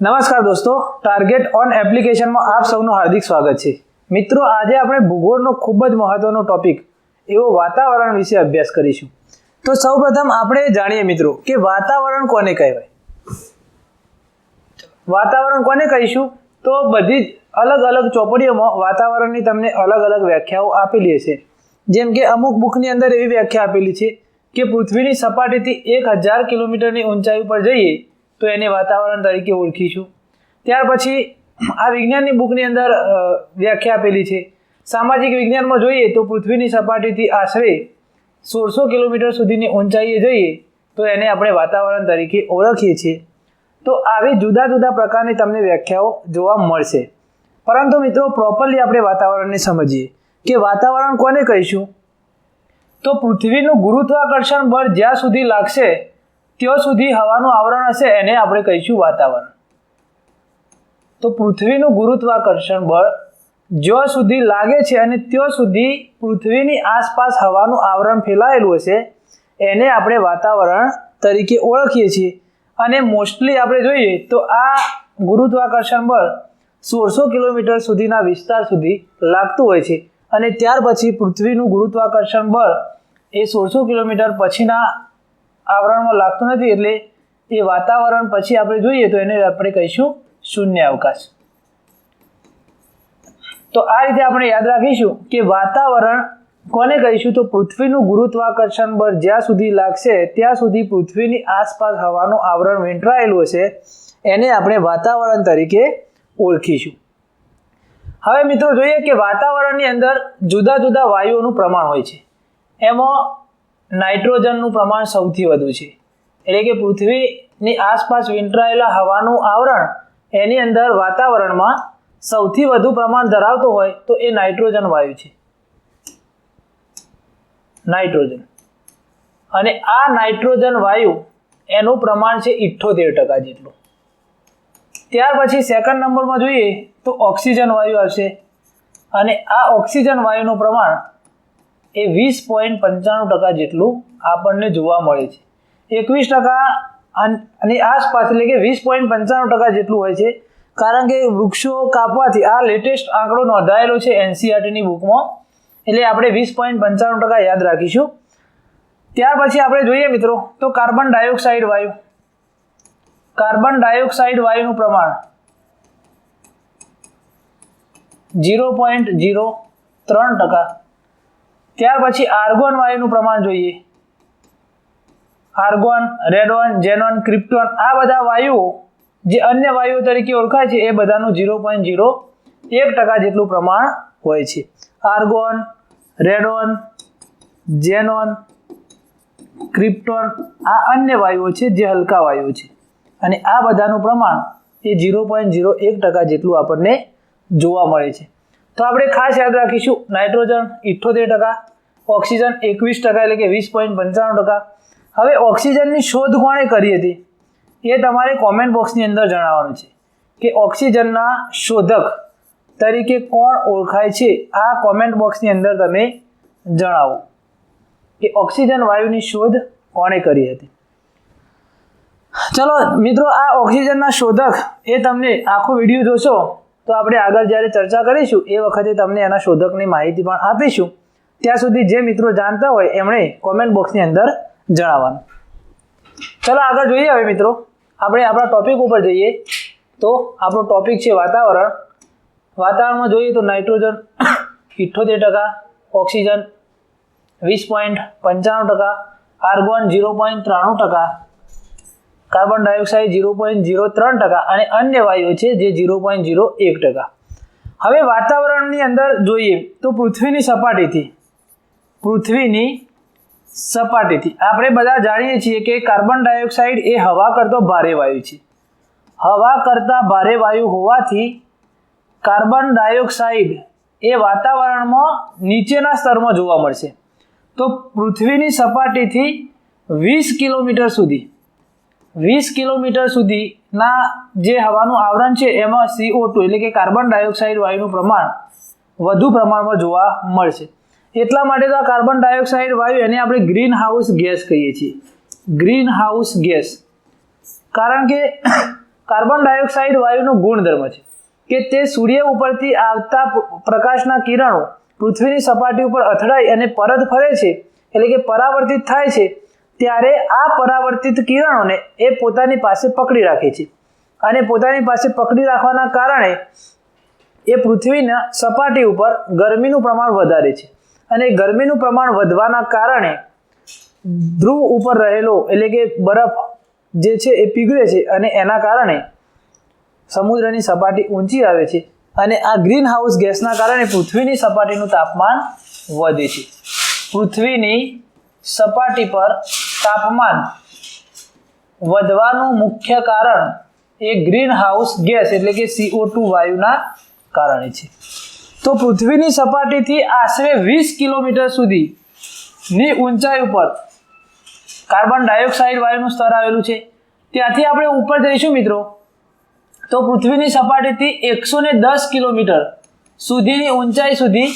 નમસ્કાર દોસ્તો, target on એપ્લિકેશનમાં આપ સૌનું હાર્દિક સ્વાગત છે. મિત્રો, આજે આપણે ભૂગોળનો ખૂબ જ મહત્વનો ટોપિક એવો વાતાવરણ વિશે અભ્યાસ કરીશું. તો સૌપ્રથમ આપણે જાણીએ મિત્રો કે વાતાવરણ કોને કહેવાય. વાતાવરણ કોને કહીશું તો બધી જ અલગ અલગ ચોપડીઓમાં વાતાવરણની તમને અલગ અલગ વ્યાખ્યાઓ આપેલી હશે. જેમ કે અમુક બુકની અંદર એવી વ્યાખ્યા આપેલી છે કે પૃથ્વીની સપાટીથી 1000 કિલોમીટરની ઊંચાઈ ઉપર જઈએ તો એને વાતાવરણ તરીકે ઓળખીશું. ત્યાર પછી આ વિજ્ઞાનની બુકની અંદર વ્યાખ્યા આપેલી છે. સામાજિક વિજ્ઞાનમાં જોઈએ તો પૃથ્વીની સપાટીથી આશરે 1600 કિલોમીટર સુધીની ઊંચાઈએ જઈએ તો એને આપણે વાતાવરણ તરીકે ઓળખીએ છીએ. તો આવી જુદા જુદા પ્રકારની તમને વ્યાખ્યાઓ જોવા મળશે. પરંતુ મિત્રો, પ્રોપરલી આપણે વાતાવરણને સમજીએ કે વાતાવરણ કોને કહીશું તો પૃથ્વીનું ગુરુત્વાકર્ષણ બળ જ્યાં સુધી લાગશે ત્યાં સુધી હવાનું આવરણ હશે એને આપણે કહીશું વાતાવરણ. તો પૃથ્વીનું ગુરુત્વાકર્ષણ બળ જ્યાં સુધી લાગે છે અને ત્યાં સુધી પૃથ્વીની આસપાસ હવાનું આવરણ ફેલાયેલું હશે એને આપણે વાતાવરણ તરીકે ઓળખીએ છીએ. અને મોસ્ટલી આપણે જોઈએ તો આ ગુરુત્વાકર્ષણ બળ 1600 કિલોમીટર સુધીના વિસ્તાર સુધી લાગતું હોય છે અને ત્યાર પછી પૃથ્વીનું ગુરુત્વાકર્ષણ બળ એ 1600 કિલોમીટર પછીના આવરણમાં લાગતું નથી, એટલે એ વાતાવરણ પછી આપણે જોઈએ તો એને આપણે કહીશું શૂન્ય અવકાશ. તો આ રીતે આપણે યાદ રાખીશું કે વાતાવરણ કોને કહીશું તો પૃથ્વીનું ગુરુત્વાકર્ષણ બળ જ્યાં સુધી લાગશે ત્યાં સુધી પૃથ્વીની આસપાસ હવાનું આવરણ વીંટળાયેલું હશે એને આપણે વાતાવરણ તરીકે ઓળખીશું. હવે મિત્રો જોઈએ કે વાતાવરણની અંદર જુદા જુદા વાયુઓનું પ્રમાણ હોય છે. એમાં નાઇટ્રોજનનું પ્રમાણ સૌથી વધુ છે. એટલે કે પૃથ્વીની આસપાસ વીંટળાયેલા હવાનું આવરણ એની અંદર વાતાવરણમાં સૌથી વધુ પ્રમાણ ધરાવતો હોય તો એ નાઇટ્રોજન વાયુ છે. નાઇટ્રોજન. અને આ નાઇટ્રોજન વાયુ એનું પ્રમાણ છે 78% જેટલું. ત્યાર પછી સેકન્ડ નંબરમાં જોઈએ તો ઓક્સિજન વાયુ આવશે અને આ ઓક્સિજન વાયુનું પ્રમાણ એ 20.95% જેટલું આપણને જોવા મળે છે. 21% અને આસપાસ એટલે કે 20.95% જેટલું હોય છે. કારણ કે વૃક્ષો કાપવાથી આ લેટેસ્ટ આંકડો નોંધાયેલો છે એનસીઈઆરટીની બુકમાં, એટલે આપણે 20.95% યાદ રાખીશું. ત્યાર પછી આપણે જોઈએ મિત્રો તો કાર્બન ડાયોક્સાઇડ વાયુ. કાર્બન ડાયોક્સાઇડ વાયુનું પ્રમાણ 0.03%. ત્યાર પછી આર્ગોન વાયુનું પ્રમાણ જોઈએ. આર્ગોન, રેડોન, ઝેનોન, ક્રિપ્ટોન આ બધા વાયુઓ જે અન્ય વાયુઓ તરીકે ઓળખાય છે એ બધાનું 0.01% જેટલું પ્રમાણ હોય છે. આર્ગોન, રેડોન, ઝેનોન, ક્રિપ્ટોન આ અન્ય વાયુઓ છે જે હલકા વાયુઓ છે અને આ બધાનું પ્રમાણ એ 0.01% જેટલું આપણને જોવા મળે છે. તો આપણે ખાસ યાદ રાખીશું નાઇટ્રોજન 78%, ઓક્સિજન 21% એટલે કે 20.95%. હવે ઓક્સિજનની શોધ કોણે કરી હતી એ તમારે કોમેન્ટ બોક્સની અંદર જણાવવાનું છે કે ઓક્સિજનના શોધક તરીકે કોણ ઓળખાય છે. આ કોમેન્ટ બોક્સની અંદર તમે જણાવો કે ઓક્સિજન વાયુની શોધ કોણે કરી હતી. ચલો મિત્રો, આ ઓક્સિજનના શોધક એ તમને આખો વિડીયો જોશો તો આપણે આગળ જ્યારે ચર્ચા કરીશું એ વખતે તમને એના શોધકની માહિતી પણ આપીશું. ત્યાં સુધી જે મિત્રો જાણતા હોય એમણે કોમેન્ટ બોક્સની અંદર જણાવવાનું. ચલો આગળ જોઈએ. હવે મિત્રો આપણે આપણા ટોપિક ઉપર જઈએ તો આપણો ટોપિક છે વાતાવરણ. વાતાવરણમાં જોઈએ તો nitrogen 78%, oxygen 20.95%, argon 0.93%, carbon dioxide 0.03% અને અન્ય વાયુઓ છે જે 0.01%. હવે વાતાવરણની અંદર જોઈએ તો પૃથ્વીની સપાટીથી આપણે બધા જાણીએ છીએ કે કાર્બન ડાયોક્સાઇડ એ હવા કરતો ભારે વાયુ છે. હવા કરતા ભારે વાયુ હોવાથી કાર્બન ડાયોક્સાઇડ એ વાતાવરણમાં નીચેના સ્તરમાં જોવા મળશે. તો પૃથ્વીની સપાટીથી 20 કિલોમીટર સુધીના જે હવાનું આવરણ છે એમાં CO2 એટલે કે કાર્બન ડાયોક્સાઇડ વાયુનું પ્રમાણ વધુ પ્રમાણમાં જોવા મળશે. એટલા માટે તો આ કાર્બન ડાયોક્સાઇડ વાયુ એને આપણે ગ્રીન હાઉસ ગેસ કહીએ છીએ. Green house gas. કારણ કે કાર્બન ડાયોક્સાઇડ વાયુનો ગુણધર્મ છે કે તે સૂર્ય ઉપરથી આવતા પ્રકાશના કિરણો પૃથ્વીની સપાટી ઉપર અથડાઈ અને પરત ફરે છે, એટલે કે પરાવર્તિત થાય છે, ત્યારે આ પરાવર્તિત કિરણોને એ પોતાની પાસે પકડી રાખે છે અને પોતાની પાસે પકડી રાખવાના કારણે એ પૃથ્વીના સપાટી ઉપર ગરમીનું પ્રમાણ વધારે છે અને ગરમીનું પ્રમાણ વધવાના કારણે ધ્રુવ ઉપર રહેલો એટલે કે બરફ જે છે એ પીગળે છે અને એના કારણે સમુદ્રની સપાટી ઊંચી આવે છે અને આ ગ્રીન હાઉસ ગેસના કારણે પૃથ્વીની સપાટીનું તાપમાન વધે છે. પૃથ્વીની સપાટી પર તાપમાન વધવાનું મુખ્ય કારણ એ ગ્રીન હાઉસ ગેસ એટલે કે CO2 વાયુના કારણે છે. તો પૃથ્વીની સપાટીથી આશરે 20 કિલોમીટર સુધીની ઊંચાઈ ઉપર કાર્બન ડાયોક્સાઇડ વાયુનું સ્તર આવેલું છે. ત્યાંથી આપણે ઉપર જઈશું મિત્રો તો પૃથ્વીની સપાટીથી 110 કિલોમીટર સુધીની ઊંચાઈ સુધી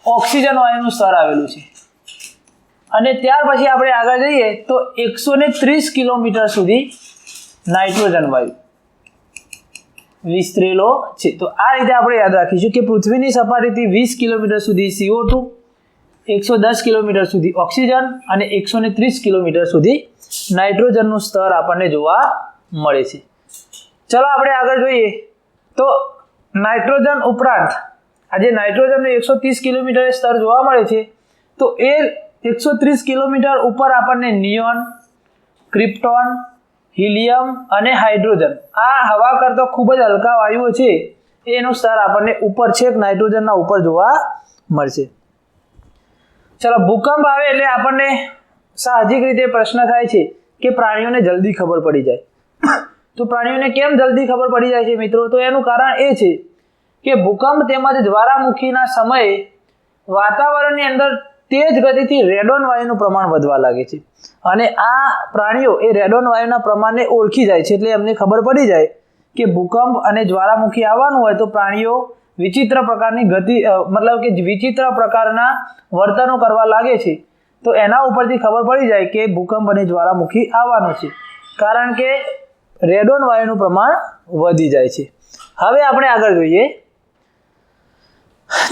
ઓક્સિજન વાયુનું સ્તર આવેલું છે અને ત્યાર પછી આપણે આગળ જઈએ તો 130 કિલોમીટર સુધી નાઇટ્રોજન વાયુ વિસ્તરેલો છે. તો આ રીતે આપણે યાદ રાખીશું કે પૃથ્વીની સપાટીથી 20 કિલોમીટર સુધી CO2, 110 કિલોમીટર સુધી ઓક્સિજન અને 130 કિલોમીટર સુધી નાઇટ્રોજનનું સ્તર આપણને જોવા મળે છે. ચલો આપણે આગળ જોઈએ તો નાઇટ્રોજન ઉપરાંત આજે નાઇટ્રોજનનું 130 કિલોમીટર સ્તર જોવા મળે છે તો એ 130 કિલોમીટર ઉપર આપણને નિયોન, ક્રિપ્ટોન, હિલિયમ અને હાઇડ્રોજન આ હવા કરતા ખૂબ જ હલકા વાયુઓ છે એનું સ્તર આપણને ઉપર છેક નાઇટ્રોજનના ઉપર જોવા મળશે. ચલો ભૂકંપ આવે એટલે આપણને સાહજિક રીતે પ્રશ્ન થાય છે કે પ્રાણીઓને જલ્દી ખબર પડી જાય. તો પ્રાણીઓને કેમ જલ્દી ખબર પડી જાય છે મિત્રો? તો એનું કારણ એ છે કે ભૂકંપ તેમજ જ્વાળામુખીના સમયે વાતાવરણની અંદર તેજ ગતિથી રેડોન વાયુનું પ્રમાણ વધવા લાગે છે અને આ પ્રાણીઓ એ રેડોન વાયુના પ્રમાણને ઓળખી જાય છે, એટલે એમને ખબર પડી જાય કે ભૂકંપ અને જ્વાળામુખી આવવાનું હોય તો પ્રાણીઓ વિચિત્ર પ્રકારની ગતિ મતલબ કે વિચિત્ર પ્રકારના વર્તનો કરવા લાગે છે. તો એના ઉપરથી ખબર પડી જાય કે ભૂકંપ અને જ્વાળામુખી આવવાનું છે કારણ કે રેડોન વાયુનું પ્રમાણ વધી જાય છે. હવે આપણે આગળ જોઈએ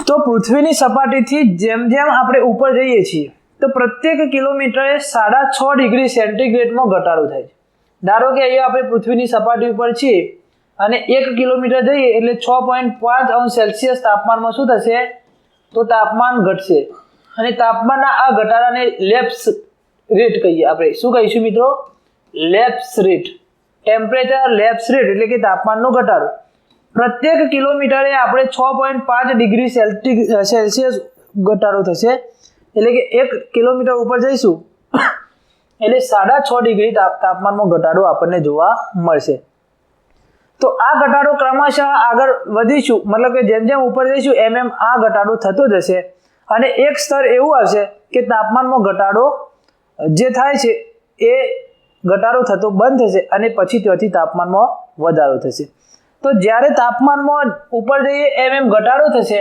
તો પૃથ્વીની સપાટીથી જેમ જેમ આપણે ઉપર જઈએ છીએ તો પ્રત્યેક કિલોમીટરે 6.5 ડિગ્રી સેન્ટીગ્રેડમાં ઘટાડો થાય છે. ધારો કે અહીંયા આપણે પૃથ્વીની સપાટી ઉપર છીએ અને 1 કિલોમીટર જઈએ એટલે 6.5 અંશ સેલ્સિયસ તાપમાનમાં શું થશે? તો તાપમાન ઘટશે અને તાપમાનના આ ઘટાડાને લેપ્સ રેટ કહીએ. આપણે શું કહીશું મિત્રો? Lapse rate. Temperature lapse rate એટલે કે તાપમાનનો ઘટાડો. પ્રત્યેક કિલોમીટરે આપણે 6.5 ડિગ્રી સેલ્સિયસ ઘટાડો થશે એટલે કે 1 કિલોમીટર ઉપર જઈશું એટલે 6.5 ડિગ્રી તાપમાનમાં ઘટાડો આપણને જોવા મળશે. તો આ ઘટાડો ક્રમશઃ આગળ વધીશું મતલબ કે જેમ જેમ ઉપર જઈશું એમ એમ આ ઘટાડો થતો જશે અને એક સ્તર એવું આવશે કે તાપમાનમાં ઘટાડો જે થાય છે એ ઘટાડો થતો બંધ થશે અને પછી ત્યાંથી તાપમાનમાં વધારો થશે. તો જ્યારે તાપમાનમાં ઉપર જઈએ એમ એમ ઘટાડો થશે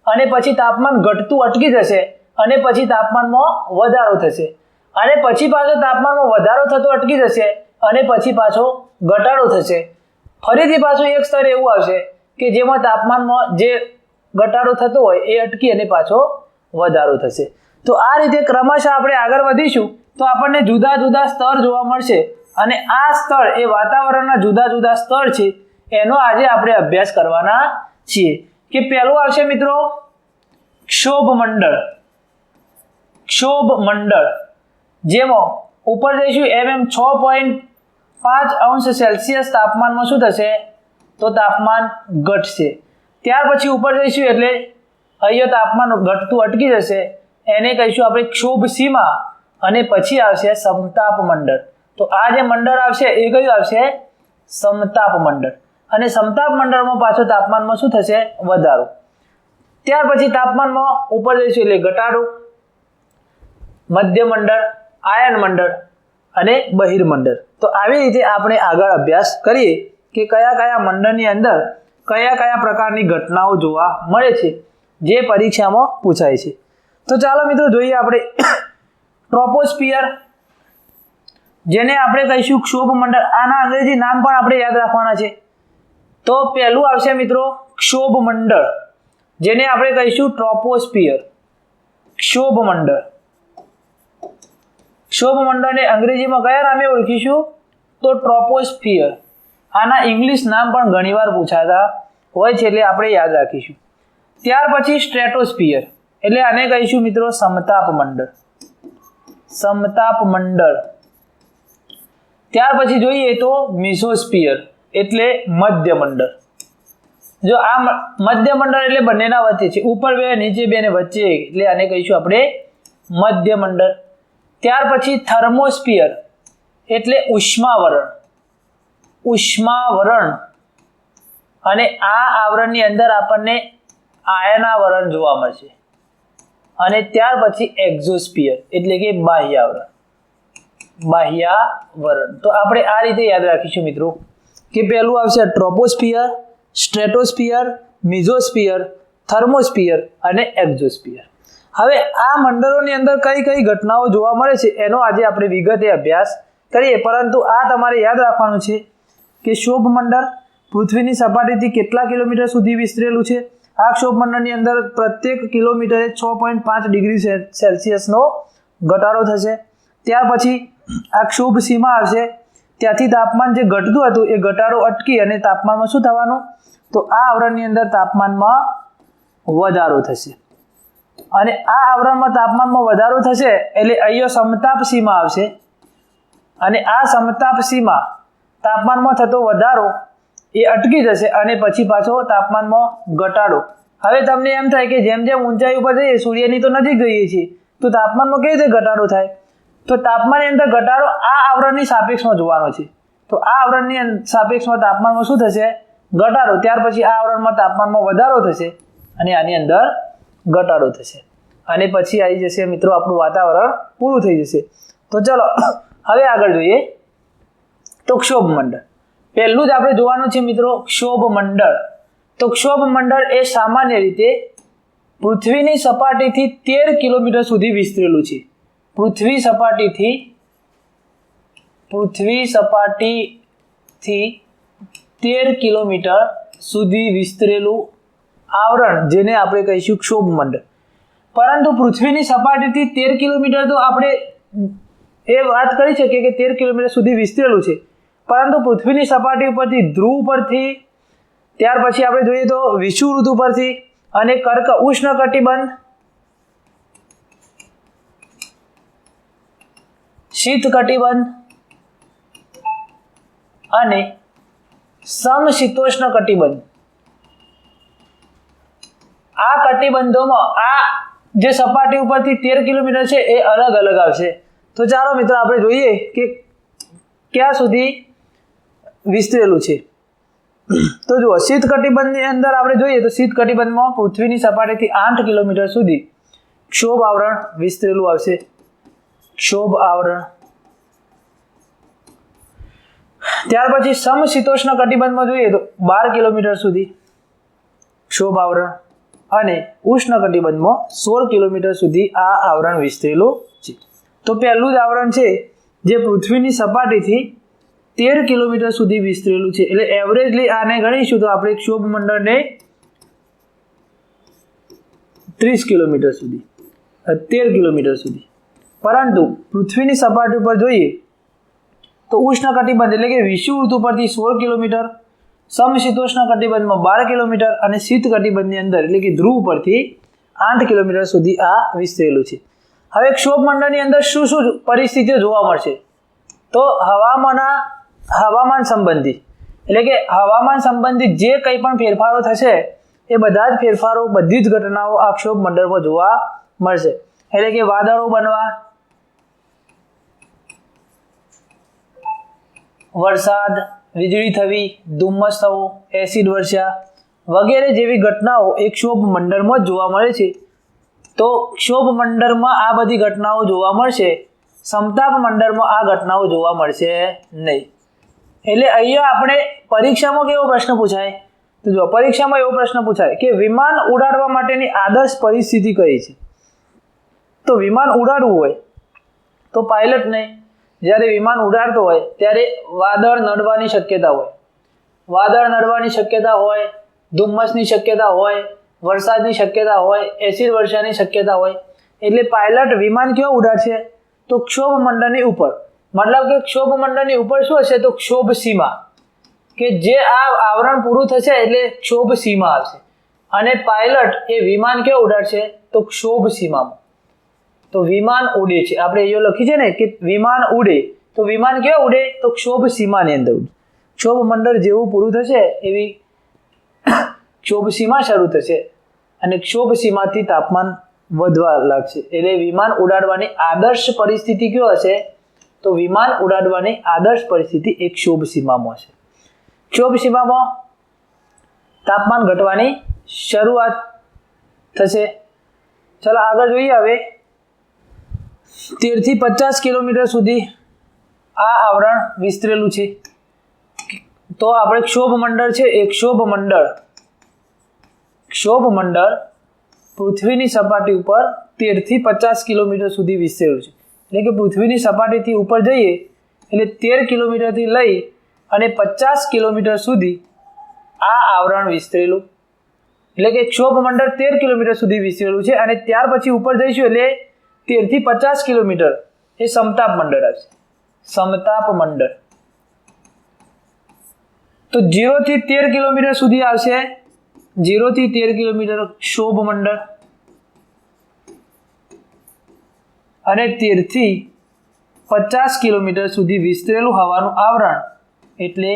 અને પછી તાપમાન ઘટતું અટકી જશે અને પછી તાપમાનમાં વધારો થશે અને પછી પાછો તાપમાનમાં વધારો થતો અટકી જશે અને પછી પાછો ઘટાડો થશે. ફરીથી પાછું એક સ્તર એવું આવશે કે જેમાં તાપમાનમાં જે ઘટાડો થતો હોય એ અટકી અને પાછો વધારો થશે. તો આ રીતે ક્રમશઃ આપણે આગળ વધીશું તો આપણને જુદા જુદા સ્તર જોવા મળશે અને આ સ્તર એ વાતાવરણના જુદા જુદા સ્તર છે એનો આજે આપણે અભ્યાસ કરવાના છીએ. કે પહેલું આવશે મિત્રો ક્ષોભમંડળ. ક્ષોભમંડળ જેમાં ઉપર જઈશું એમ 6.5 અંશ સેલ્સિયસ તાપમાનમાં શું થશે? તો તાપમાન ઘટશે. ત્યાર પછી ઉપર જઈશું એટલે અહીંયા તાપમાન ઘટતું અટકી જશે એને કહીશું આપણે ક્ષોભ સીમા અને પછી આવશે સમતાપ મંડળ. તો આ જે મંડળ આવશે એ કયું આવશે? સમતાપ મંડળ. અને સમતાપ મંડળમાં પાછો તાપમાનમાં શું થશે? વધારો. ત્યાર પછી તાપમાનમાં ઉપર જઈશું એટલે ઘટાડો. મધ્ય મંડળ, આયન મંડળ અને બહિર્મંડળ. તો આવી રીતે આપણે આગળ અભ્યાસ કરીએ કે કયા કયા મંડળની અંદર કયા કયા પ્રકારની ઘટનાઓ જોવા મળે છે જે પરીક્ષામાં પૂછાય છે. તો ચાલો મિત્રો જોઈએ આપણે ટ્રોપોસ્ફિયર જેને આપણે કહીશું ક્ષોભમંડળ. આના અંગ્રેજી નામ પણ આપણે યાદ રાખવાના છે. તો પહેલું આવશે મિત્રો ક્ષોભ મંડળ, જેને આપણે કહીશું ટ્રોપોસ્ફિયર. ક્ષોભ મંડળ. ક્ષોભ મંડળને અંગ્રેજીમાં કયા નામે ઓળખીશું? તો ટ્રોપોસ્ફિયર. આના ઇંગ્લિશ નામ પણ ઘણીવાર પૂછાતા હોય છે, એટલે આપણે યાદ રાખીશું. ત્યાર પછી સ્ટ્રેટોસ્ફિયર, એટલે આને કહીશું મિત્રો સમતાપ મંડળ. સમતાપ મંડળ. ત્યાર પછી જોઈએ તો મિઝોસ્ફિયર, એટલે મધ્ય મંડળ. જો આ મધ્ય મંડળ એટલે બંનેના વચ્ચે છે, ઉપર બે નીચે બે ને વચ્ચે, એટલે આને કહીશું આપણે મધ્ય મંડળ. ત્યાર પછી થર્મોસ્ફિયર, એટલે ઉષ્માવરણ. ઉષ્માવરણ. અને આ આવરણની અંદર આપણને આયનાવરણ જોવા મળશે. અને ત્યાર પછી એક્ઝોસ્ફિયર, એટલે કે બાહ્યાવરણ. બાહ્યાવરણ. તો આપણે આ રીતે યાદ રાખીશું મિત્રો કે પહેલું આવશે ટ્રોપોસ્ફિયર, સ્ટ્રેટોસ્ફિયર, મિઝોસ્ફિયર, થર્મોસ્ફિયર અને એક્ઝોસ્ફિયર. હવે આ મંડળોની અંદર કઈ કઈ ઘટનાઓ જોવા મળે છે એનો આજે આપણે વિગતે અભ્યાસ કરીએ. પરંતુ આ તમારે યાદ રાખવાનું છે કે ક્ષોભ મંડળ પૃથ્વીની સપાટીથી કેટલા કિલોમીટર સુધી વિસ્તરેલું છે. આ ક્ષોભ મંડળની અંદર પ્રત્યેક કિલોમીટરે 6.5 ડિગ્રી સેલ્સિયસનો ઘટાડો થશે. ત્યાર પછી આ ક્ષોભ સીમા આવશે, ત્યાંથી તાપમાન જે ઘટતું હતું એ ઘટાડો અટકી અને તાપમાનમાં શું થવાનું? તો આ આવરણની અંદર તાપમાનમાં વધારો થશે. અને આ આવરણમાં તાપમાનમાં વધારો થશે એટલે અહીંયા સમતાપ સીમા આવશે. અને આ સમતાપ સીમા તાપમાનમાં થતો વધારો એ અટકી જશે અને પછી પાછો તાપમાનમાં ઘટાડો. હવે તમને એમ થાય કે જેમ જેમ ઊંચાઈ ઉપર જઈએ, સૂર્યની તો નજીક જઈએ છીએ, તો તાપમાનમાં કેવી રીતે ઘટાડો થાય? તો તાપમાનની અંદર ઘટાડો આ આવરણની સાપેક્ષમાં જોવાનો છે. તો આ આવરણની સાપેક્ષમાં તાપમાનમાં શું થશે? ઘટાડો. ત્યાર પછી આ આવરણમાં તાપમાનમાં વધારો થશે અને આની અંદર ઘટાડો થશે. અને પછી આવી જશે મિત્રો આપણું વાતાવરણ પૂરું થઈ જશે. તો ચલો હવે આગળ જોઈએ તો ક્ષોભ મંડળ. પહેલું જ આપણે જોવાનું છે મિત્રો ક્ષોભ મંડળ. તો ક્ષોભ મંડળ એ સામાન્ય રીતે પૃથ્વીની સપાટીથી 13 કિલોમીટર સુધી વિસ્તરેલું છે. પૃથ્વી સપાટીથી 13 કિલોમીટર સુધી વિસ્તરેલું આવરણ, જેને આપણે કહીશું ક્ષોભ મંડળ. પરંતુ પૃથ્વીની સપાટીથી 13 કિલોમીટર તો આપણે એ વાત કરી શકીએ કે 13 કિલોમીટર સુધી વિસ્તરેલું છે. પરંતુ પૃથ્વીની સપાટી ઉપરથી ધ્રુવ પરથી, ત્યાર પછી આપણે જોઈએ તો વિષુવવૃત્ત ઉપરથી અને ઉષ્ણકટિબંધ, શીત કટિબંધ અને સમશીતોષ્ણ કટિબંધ, આ કટિબંધોમાં આ જે સપાટી ઉપરથી 13 કિલોમીટર છે એ અલગ અલગ આવશે. તો ચાલો મિત્રો આપણે જોઈએ કે ક્યાં સુધી વિસ્તરેલું છે. તો જુઓ, શીત કટિબંધની અંદર આપણે જોઈએ તો શીત કટિબંધમાં પૃથ્વીની સપાટીથી 8 કિલોમીટર સુધી ક્ષોભ આવરણ વિસ્તરેલું આવશે. ક્ષોભ આવરણ. ત્યાર પછી સમશીતોષ્ણ કટિબંધમાં જોઈએ તો 12 કિલોમીટર સુધી ક્ષોભ આવરણ અને ઉષ્ણ કટિબંધમાં 16 કિલોમીટર સુધી આ આવરણ વિસ્તરેલું છે. તો પહેલું જ આવરણ છે જે પૃથ્વીની સપાટીથી 13 કિલોમીટર સુધી વિસ્તરેલું છે. એટલે એવરેજલી આને ગણીશું તો આપણે ક્ષોભ મંડળને 30 કિલોમીટર સુધી, 13 કિલોમીટર સુધી. પરંતુ પૃથ્વીની સપાટી ઉપર જોઈએ તો ઉષ્ણ કટિબંધ એટલે કે વિષુવવૃત્ત ઉપરથી 16 કિલોમીટર, સમશીતોષ્ણ કટિબંધમાં 12 કિલોમીટર અને શીત કટિબંધની અંદર એટલે કે ધ્રુવ પરથી 8 કિલોમીટર સુધી આ વિસ્તરેલું છે. હવે ક્ષોભ મંડળની અંદર શું શું પરિસ્થિતિઓ જોવા મળશે? તો હવામાન સંબંધી એટલે કે હવામાન સંબંધિત જે કંઈ પણ ફેરફારો થશે એ બધા જ ફેરફારો, બધી જ ઘટનાઓ આ ક્ષોભ મંડળમાં જોવા મળશે. એટલે કે વાદળો બનવા, વરસાદ, વીજળી થવી, ધુમ્મસ થવું, એસિડ વર્ષા વગેરે જેવી ઘટનાઓ એ ક્ષોભ મંડળમાં જ જોવા મળે છે. તો ક્ષોભ મંડળમાં આ બધી ઘટનાઓ જોવા મળશે, સમતાપ મંડળમાં આ ઘટનાઓ જોવા મળશે નહીં. એટલે અહીંયા આપણે પરીક્ષામાં કેવો પ્રશ્ન પૂછાય? તો જો પરીક્ષામાં એવો પ્રશ્ન પૂછાય કે વિમાન ઉડાડવા માટેની આદર્શ પરિસ્થિતિ કઈ છે? તો વિમાન ઉડાડવું હોય તો પાયલટને જ્યારે વિમાન ઉડાડતો હોય ત્યારે વાદળ નડવાની શક્યતા હોય, વાદળ નડવાની શક્યતા હોય, ધુમ્મસની શક્યતા હોય, વરસાદની શક્યતા હોય, એસિડ વર્ષાની શક્યતા હોય, એટલે પાયલટ વિમાન કેવો ઉડાડશે? તો ક્ષોભ મંડળની ઉપર. મતલબ કે ક્ષોભ મંડળની ઉપર શું હશે? તો ક્ષોભ સીમા, કે જે આ આવરણ પૂરું થશે એટલે ક્ષોભ સીમા આવશે, અને પાયલટ એ વિમાન કેવો ઉડાડશે? તો ક્ષોભ સીમામાં. તો વિમાન ઉડે છે, આપણે અહીંયા લખી છે ને કે વિમાન ઉડે, તો વિમાન કેવો ઉડે? તો ક્ષોભ સીમાની અંદર ઉડે. ક્ષોભ મંડળ જેવું પૂરું થશે એવી ક્ષોભ સીમા શરૂ થશે, અને ક્ષોભ સીમાથી તાપમાન વધવા લાગશે. એટલે વિમાન ઉડાડવાની આદર્શ પરિસ્થિતિ કયો હશે? તો વિમાન ઉડાડવાની આદર્શ પરિસ્થિતિ એ ક્ષોભ સીમામાં હશે. ક્ષોભ સીમામાં તાપમાન ઘટવાની શરૂઆત થશે. ચાલો આગળ જોઈએ. હવે 13 થી 50 કિલોમીટર સુધી આ આવરણ વિસ્તરેલું છે. તો આપણે ક્ષોભ મંડળ છે, એ ક્ષોભ મંડળ પૃથ્વીની સપાટી ઉપર 13 થી 50 કિલોમીટર સુધી વિસ્તરેલું છે. એટલે કે પૃથ્વીની સપાટીથી ઉપર જઈએ એટલે 13 કિલોમીટરથી લઈ અને 50 કિલોમીટર સુધી આ આવરણ વિસ્તરેલું. એટલે કે ક્ષોભ મંડળ 13 કિલોમીટર સુધી વિસ્તરેલું છે, અને ત્યાર પછી ઉપર જઈશું એટલે 13 થી 50 કિલોમીટર એ સમતાપ મંડળ આવશે. સમતાપ મંડળ તો 0 થી 13 કિલોમીટર સુધી આવશે. 0 થી 13 કિલોમીટર ક્ષોભ મંડળ, અને 13 થી 50 કિલોમીટર સુધી વિસ્તરેલું હવાનું આવરણ એટલે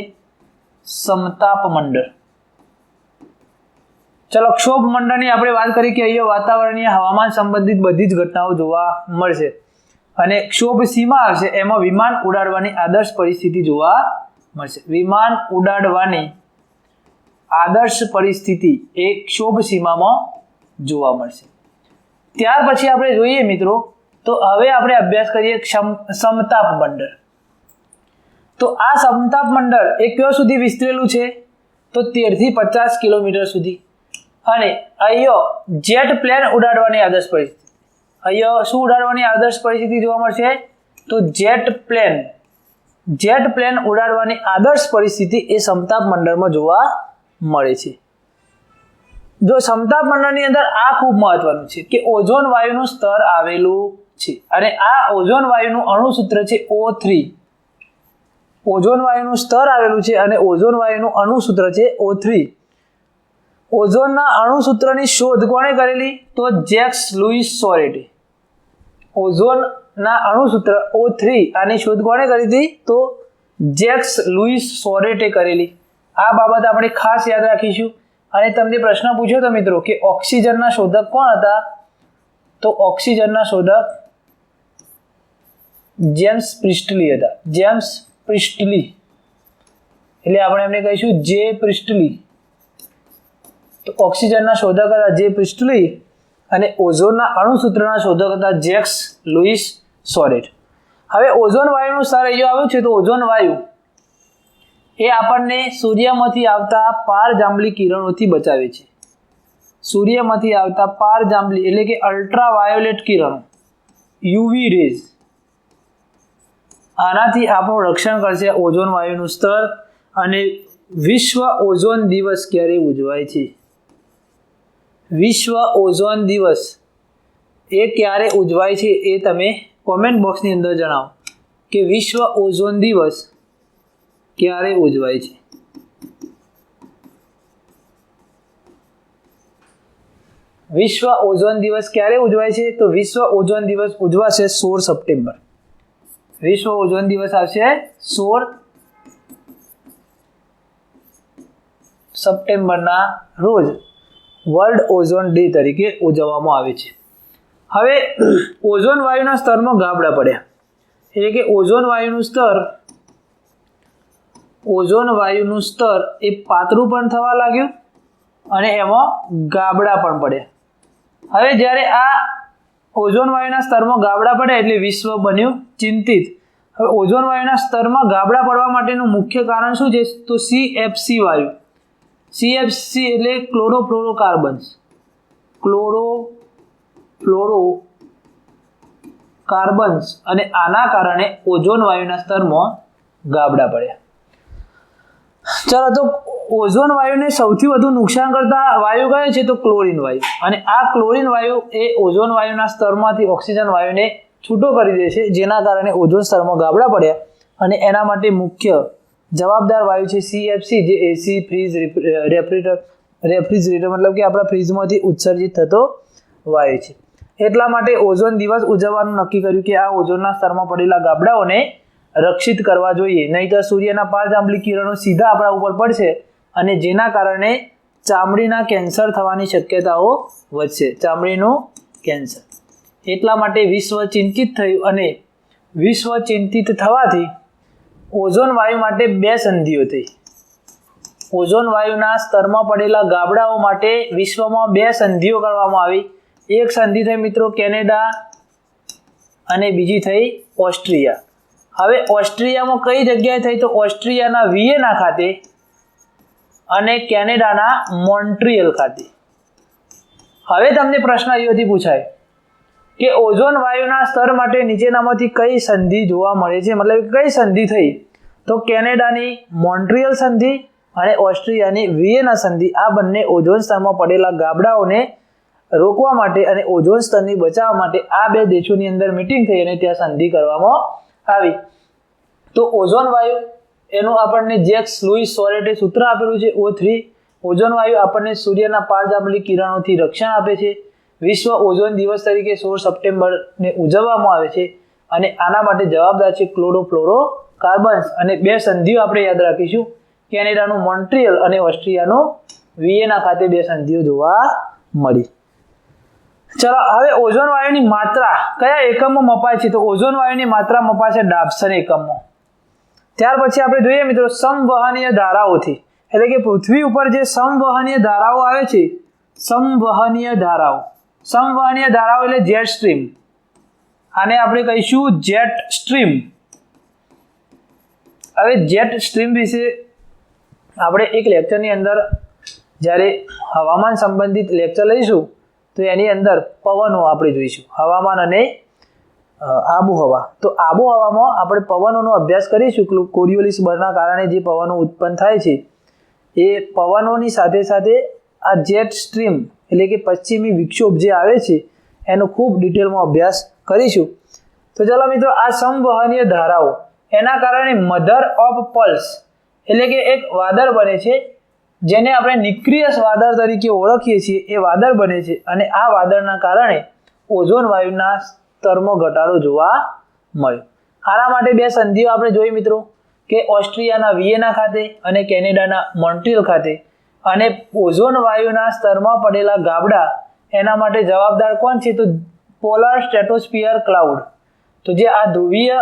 સમતાપ મંડળ. ચલો, ક્ષોભ મંડળની આપણે વાત કરી કે અહીંયા વાતાવરણીય હવામાન સંબંધિત બધી જ ઘટનાઓ જોવા મળશે, અને ક્ષોભ સીમા આવશે, એમાં વિમાન ઉડાડવાની આદર્શ પરિસ્થિતિ જોવા મળશે. વિમાન ઉડાડવાની આદર્શ પરિસ્થિતિ એ ક્ષોભ સીમામાં જોવા મળશે. ત્યાર પછી આપણે જોઈએ મિત્રો, તો હવે આપણે અભ્યાસ કરીએ સમતાપ મંડળ. તો આ સમતાપ મંડળ એ કયો સુધી વિસ્તરેલું છે? તો 13 થી 50 કિલોમીટર સુધી. અને અહીંયા જેટ પ્લેન ઉડાડવાની આદર્શ પરિસ્થિતિ, અહીંયા શું ઉડાડવાની આદર્શ પરિસ્થિતિ જોવા મળશે? તો જેટ પ્લેન ઉડાડવાની આદર્શ પરિસ્થિતિ એ સમતાપ મંડળમાં જોવા મળે છે. જો સમતાપ મંડળની અંદર આ ખૂબ મહત્વનું છે કે ઓઝોન વાયુનું સ્તર આવેલું છે, અને આ ઓઝોન વાયુનું અણુસૂત્ર છે O3. ઓઝોન વાયુનું સ્તર આવેલું છે અને ઓઝોન વાયુનું અણુસૂત્ર છે O3. ઓઝોનના અણુસૂત્રની શોધ કોણે કરેલી? તો જેક્સ લુઈસ સોરેટે. ઓઝોનના અણુસૂત્ર O3 આની શોધ કોણે કરી હતી? તો જેક્સ લુઈસ સોરેટે કરેલી. આ બાબત આપણે ખાસ યાદ રાખીશું. અને તમને પ્રશ્ન પૂછ્યો તો મિત્રો કે ઓક્સિજનના શોધક કોણ હતા? તો ઓક્સિજનના શોધક જેમ્સ પ્રિસ્ટલી હતા. જેમ્સ પ્રિસ્ટલી, એટલે આપણે એમને કહીશું જે પ્રિસ્ટલી. તો ઓક્સિજનના શોધક હતા જે પ્રિસ્ટલી, અને ઓઝોનના અણુસૂત્રના શોધક હતા જેક્સ લુઈસ સોરેટ. હવે ઓઝોન વાયુનું સ્તર અહીંયા આવ્યું છે. તો ઓઝોન વાયુ એ આપણને સૂર્યમાંથી આવતા પારજાંબલી કિરણોથી બચાવે છે. સૂર્યમાંથી આવતા પારજાંબલી એટલે કે અલ્ટ્રાવાયોલેટ કિરણો, યુવી રેઝ, આનાથી આપણું રક્ષણ કરશે ઓઝોન વાયુનું સ્તર. અને વિશ્વ ઓઝોન દિવસ ક્યારે ઉજવાય છે? વિશ્વ ઓઝોન દિવસ એ ક્યારે ઉજવાય છે એ તમે કોમેન્ટ બોક્સની અંદર જણાવો કે વિશ્વ ઓઝોન દિવસ ક્યારે ઉજવાય છે. વિશ્વ ઓઝોન દિવસ ક્યારે ઉજવાય છે? તો વિશ્વ ઓઝોન દિવસ ઉજવાશે 16 સપ્ટેમ્બર. વિશ્વ ઓઝોન દિવસ આવશે 16 સપ્ટેમ્બરના રોજ વર્લ્ડ ઓઝોન ડે તરીકે ઉજવવામાં આવે છે. હવે ઓઝોન વાયુના સ્તરમાં ગાબડા પડ્યા, એટલે કે ઓઝોન વાયુનું સ્તર એ પાતળું પણ થવા લાગ્યું, અને એમાં ગાબડા પણ પડ્યા. હવે જ્યારે આ ઓઝોન વાયુના સ્તરમાં ગાબડા પડ્યા એટલે વિશ્વ બન્યું ચિંતિત. હવે ઓઝોન વાયુના સ્તરમાં ગાબડા પડવા માટેનું મુખ્ય કારણ શું છે? તો CFC વાયુ. CFC એટલે ક્લોરોફ્લોરોકાર્બન્સ. અને આના કારણે ઓઝોન વાયુના સ્તરમાં ગાબડા પડ્યા. ચલો, તો ઓઝોન વાયુને સૌથી વધુ નુકસાન કરતા વાયુ કયો છે? તો ક્લોરીન વાયુ. અને આ ક્લોરીન વાયુ એ ઓઝોન વાયુના સ્તરમાંથી ઓક્સિજન વાયુને છૂટો કરી દે છે, જેના કારણે ઓઝોન સ્તરમાં ગાબડા પડ્યા. અને એના માટે મુખ્ય જવાબદાર વાયુ છે CFC, જે એસી ફ્રીજ રેફ્રિજરેટર મતલબ કે આપણા ફ્રીજમાંથી ઉત્સર્જિત થતો વાયુ છે. એટલા માટે ઓઝોન દિવસ ઉજવવાનું નક્કી કર્યું કે આ ઓઝોનના સ્તરમાં પડેલા ગાબડાઓને રક્ષિત કરવા જોઈએ, નહીંતર સૂર્યના 5 જાંબલી કિરણો સીધા આપણા ઉપર પડશે અને જેના કારણે ચામડીના કેન્સર થવાની શક્યતાઓ વધશે. ચામડીનું કેન્સર. એટલા માટે વિશ્વ ચિંતિત થયું અને વિશ્વ ચિંતિત થવાથી ઓઝોન વાયુ માટે 2 સંધિઓ થઈ. ઓઝોન વાયુના સ્તરમાં પડેલા ગાબડાઓ માટે વિશ્વમાં 2 સંધિઓ કરવામાં આવી. એક સંધિ થઈ મિત્રો કેનેડા અને બીજી થઈ ઓસ્ટ્રિયા. હવે ઓસ્ટ્રિયામાં કઈ જગ્યાએ થઈ? તો ઓસ્ટ્રિયાના વિયેના ખાતે અને કેનેડાના મોન્ટ્રીયલ ખાતે. હવે તમને પ્રશ્ન અહીંથી પૂછાય કે ઓઝોન વાયુના સ્તર માટે નીચેનામાંથી કઈ સંધિ જોવા મળે છે, મતલબ કઈ સંધિ થઈ? તો કેનેડાની મોન્ટ્રીયલ સંધિ અને ઓસ્ટ્રિયાની વિયેના સંધિ. આ બંને ઓઝોન સ્તરમાં પડેલા ગાબડાઓને રોકવા માટે અને ઓઝોન સ્તરને બચાવવા માટે આ 2 દેશોની અંદર મીટિંગ થઈ અને ત્યાં સંધિ કરવામાં આવી. તો ઓઝોન વાયુ એનું આપણને જેક્સ લુઈસ સોરેટે સૂત્ર આપેલું છે O3. ઓઝોન વાયુ આપણને સૂર્યના 5 જાંબલી કિરણોથી રક્ષણ આપે છે. વિશ્વ ઓઝોન દિવસ તરીકે 16 સપ્ટેમ્બરને ઉજવવામાં આવે છે અને આના માટે જવાબદાર છે ક્લોરોફ્લોરોકાર્બન્સ. અને 2 સંધિઓ આપણે યાદ રાખીશું, કેનેડાનું મોન્ટ્રીયલ અને ઓસ્ટ્રિયાનું વિયેના ખાતે 2 સંધિઓ જોવા મળી. ચલો, હવે ઓઝોન વાયુની માત્રા કયા એકમમાં મપાય છે? તો ઓઝોન વાયુની માત્રા મપાશે ડાબ્સન એકમમાં. ત્યાર પછી આપણે જોઈએ મિત્રો સમવહનીય ધારાઓથી, એટલે કે પૃથ્વી ઉપર જે સમવહનીય ધારાઓ આવે છે, સમવહનીય ધારાઓ એટલે જેટ સ્ટ્રીમ. આને આપણે કહીશું જેટ સ્ટ્રીમ. હવે જેટ સ્ટ્રીમ વિશે આપણે એક લેક્ચરની અંદર જ્યારે હવામાન સંબંધિત લેક્ચર લઈશું તો એની અંદર પવનો આપણે જોઈશું, હવામાન અને આબોહવા. તો આબોહવામાં આપણે પવનોનો અભ્યાસ કરીશું. કોરિયોલિસ બળના કારણે જે પવનો ઉત્પન્ન થાય છે એ પવનોની સાથે સાથે આ જેટ સ્ટ્રીમ એટલે કે પશ્ચિમી વિક્ષોભ જે આવે છે એનો ખૂબ ડિટેલમાં અભ્યાસ કરીશું. તો ચાલો મિત્રો, આ સમવહનીય ધારાઓ એના કારણે મધર ઓફ પલ્સ એટલે કે એક વાદળ બને છે, જેને આપણે નિક્રિયસ વાદળ તરીકે ઓળખીએ છીએ. એ વાદળ બને છે અને આ વાદળના કારણે ઓઝોન વાયુના સ્તરમાં ઘટાડો જોવા મળ્યો. આના માટે 2 સંધિઓ આપણે જોઈ મિત્રો કે ઓસ્ટ્રિયાના વિયેના ખાતે અને કેનેડાના મોન્ટ્રીયલ ખાતે. અને ઓઝોન વાયુના સ્તરમાં પડેલા ગાબડા એના માટે જવાબદાર કોણ છે? તો પોલર સ્ટ્રેટોસ્ફિયર ક્લાઉડ. તો જે આ ધ્રુવીય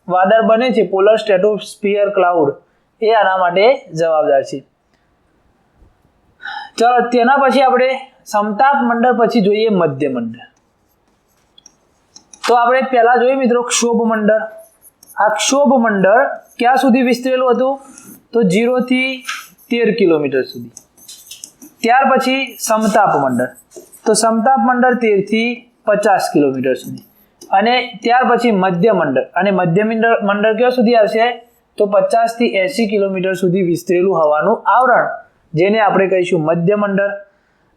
વાદળ બને છે પોલર સ્ટ્રેટોસ્ફિયર ક્લાઉડ, એ આના માટે જવાબદાર છે. ચલો, તેના પછી આપણે સમતાપ મંડળ પછી જોઈએ મધ્ય મંડળ. તો આપણે પહેલા જોઈએ મિત્રો ક્ષોભ મંડળ. આ ક્ષોભ મંડળ ક્યાં સુધી વિસ્તરેલું હતું? તો 0 થી 13 કિલોમીટર સુધી. ત્યાર પછી સમતાપ મંડળ. તો સમતાપ મંડળ 13 થી 50 કિલોમીટર સુધી. અને ત્યાર પછી મધ્ય મંડળ. અને મધ્ય મંડળ ક્યાં સુધી આવશે? તો 50 થી 80 કિલોમીટર સુધી વિસ્તરેલું હવાનું આવરણ, જેને આપણે કહીશું મધ્ય મંડળ.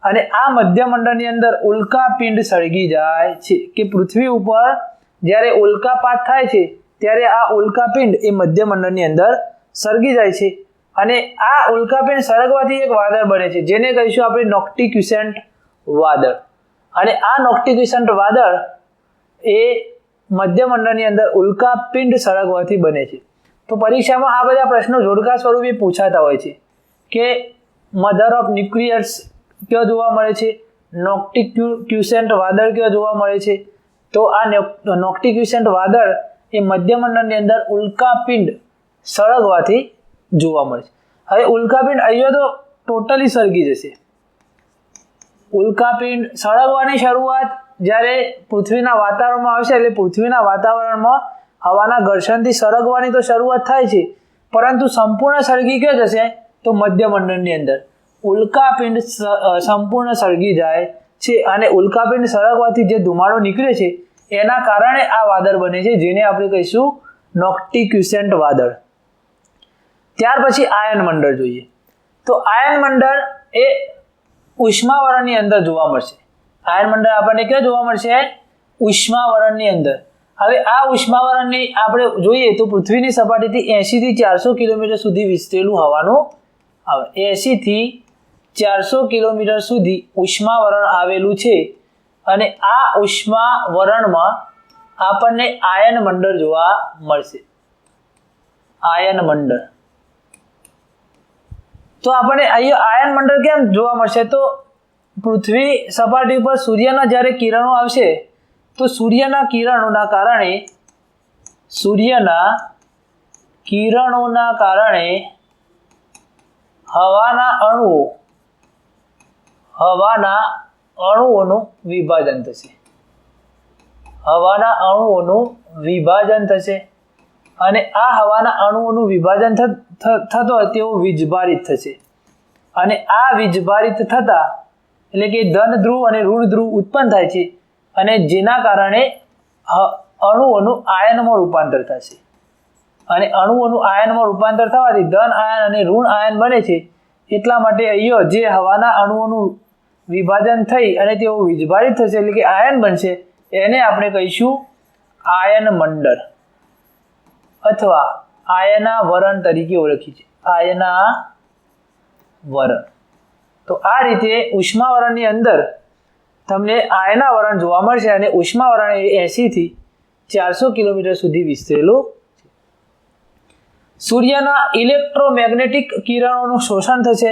અને આ મધ્ય મંડળની અંદર ઉલ્કાપિંડ સળગી જાય છે, કે પૃથ્વી ઉપર જ્યારે ઉલ્કાપાત થાય છે ત્યારે આ ઉલ્કાપિંડ એ મધ્ય મંડળની અંદર સળગી જાય છે. અને આ ઉલ્કાપિંડ સળગવાથી એક વાદળ બને છે, જેને કહીશું આપણે નોક્ટિક્યુસેન્ટ વાદળ. અને આ નોક્ટિક્યુસેન્ટ વાદળ એ મધ્ય મંડળની અંદર ઉલ્કાપિંડ સળગવાથી બને છે. તો પરીક્ષામાં આ બધા પ્રશ્નો જોડકા સ્વરૂપે પૂછાતા હોય છે કે મધર ઓફ ન્યુક્લિયર્સ ક્યાં જોવા મળે છે, નોક્ટિક્યુસેન્ટ વાદળ ક્યાં જોવા મળે છે? તો આ નોક્ટિક્યુસેન્ટ વાદળ એ મધ્ય મંડળની અંદર ઉલ્કાપિંડ સળગવાથી જોવા મળે છે. હવે ઉલ્કાપિંડ અહીંયા તો ટોટલી સળગી જશે. ઉલ્કાપિંડ સળગવાની શરૂઆત જ્યારે પૃથ્વીના વાતાવરણમાં આવશે, એટલે પૃથ્વીના વાતાવરણમાં હવાના ઘર્ષણથી સળગવાની તો શરૂઆત થાય છે, પરંતુ સંપૂર્ણ સળગી ક્યાં જશે? તો મધ્ય મંડળની અંદર ઉલ્કાપિંડ સંપૂર્ણ સળગી જાય છે. અને ઉલ્કાપિંડ સળગવાથી જે ધુમાડો નીકળે છે એના કારણે આ વાદળ બને છે, જેને આપણે કહીશું નોક્ટિક્યુસેન્ટ વાદળ. ત્યાર પછી આયન મંડળ જોઈએ. તો આયન મંડળ એ ઉષ્માવરણની અંદર જોવા મળશે. આયન મંડળ આપણને ક્યાં જોવા મળશે? ઉષ્માવરણની અંદર. હવે આ ઉષ્માવરણની આપણે જોઈએ તો પૃથ્વીની સપાટીથી 80 થી 400 કિલોમીટર સુધી વિસ્તરેલું હોવાનું આવે. 80 થી 400 કિલોમીટર સુધી ઉષ્માવરણ આવેલું છે અને આ ઉષ્માવરણમાં આપણને આયન મંડળ જોવા મળશે. આયન મંડળ. તો આપણને અહીંયા આયન મંડળ કેમ જોવા મળશે? તો પૃથ્વી સપાટી ઉપર સૂર્યના જ્યારે કિરણો આવશે તો સૂર્યના કિરણોના કારણે હવાના અણુઓનું વિભાજન થશે. હવાના અણુઓનું વિભાજન થશે અને આ હવાના અણુઓનું વિભાજન થતો તેઓ વીજભારિત થશે અને આ વીજભારિત થતા એટલે કે ધન ધ્રુવ અને ઋણ ધ્રુવ ઉત્પન્ન થાય છે અને જેના કારણે અણુઓનું આયનમાં રૂપાંતર થશે અને અણુઓનું આયનમાં રૂપાંતર થવાથી ધન આયન અને ઋણ આયન બને છે. એટલા માટે અહીંયા જે હવાના અણુઓનું વિભાજન થઈ અને તેઓ વીજભારિત થશે એટલે કે આયન બનશે એને આપણે કહીશું આયન મંડળ અથવા આયનાવરણ તરીકે ઓળખી છે. આયનાવરણ. તો આ રીતે ઉષ્માવરણની અંદર તમને આયનાવરણ જોવા મળશે અને ઉષ્માવરણ એ 80 થી 400 કિલોમીટર સુધી વિસ્તરેલું છે. સૂર્યના ઇલેક્ટ્રોમેગ્નેટિક કિરણોનું શોષણ થશે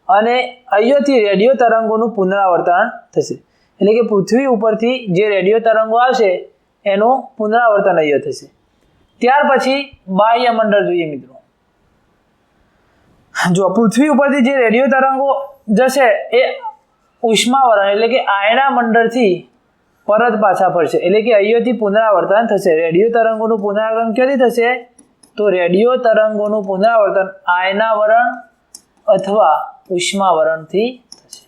અને અહીંયાથી રેડિયો તરંગોનું પુનરાવર્તન થશે. એટલે કે પૃથ્વી ઉપરથી જે રેડિયો તરંગો આવશે એનું પુનરાવર્તન અહીંયા થશે. ત્યાર પછી બાહ્ય મંડળ જોઈએ મિત્રો. જો પૃથ્વી ઉપરથી જે રેડિયો તરંગો જશે એ ઉષ્માવરણ એટલે કે આયના મંડળથી પરત પાછા ફરશે એટલે કે અહીંયાથી પુનરાવર્તન થશે. રેડિયો તરંગોનું પુનરાવર્તન ક્યાંથી થશે? તો રેડિયો તરંગોનું પુનરાવર્તન આયનાવરણ અથવા ઉષ્માવરણથી થશે.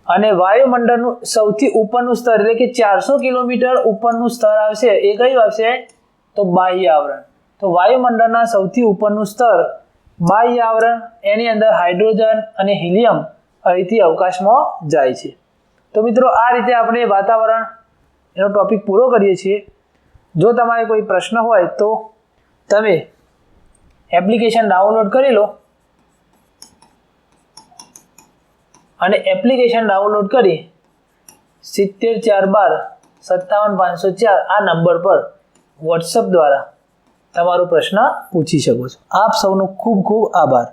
અને વાયુમંડળનું સૌથી ઉપરનું સ્તર એટલે કે 400 કિલોમીટર ઉપરનું સ્તર આવશે એ કયું આવશે? તો બાહ્ય આવરણ. તો વાયુમંડળના સૌથી ઉપરનું સ્તર બાહ્ય આવરણ, એની અંદર હાઇડ્રોજન અને હિલિયમ અહીંથી અવકાશમાં જાય છે. તો મિત્રો આ રીતે આપણે વાતાવરણ એનો ટોપિક પૂરો કરીએ છીએ. જો તમારે કોઈ પ્રશ્ન હોય તો તમે એપ્લિકેશન ડાઉનલોડ કરી લો અને એપ્લિકેશન ડાઉનલોડ કરી 70412 57 504 આ નંબર પર વોટ્સઅપ દ્વારા તમારો પ્રશ્ન પૂછી શકો છો. આપ સૌનો ખૂબ ખૂબ આભાર.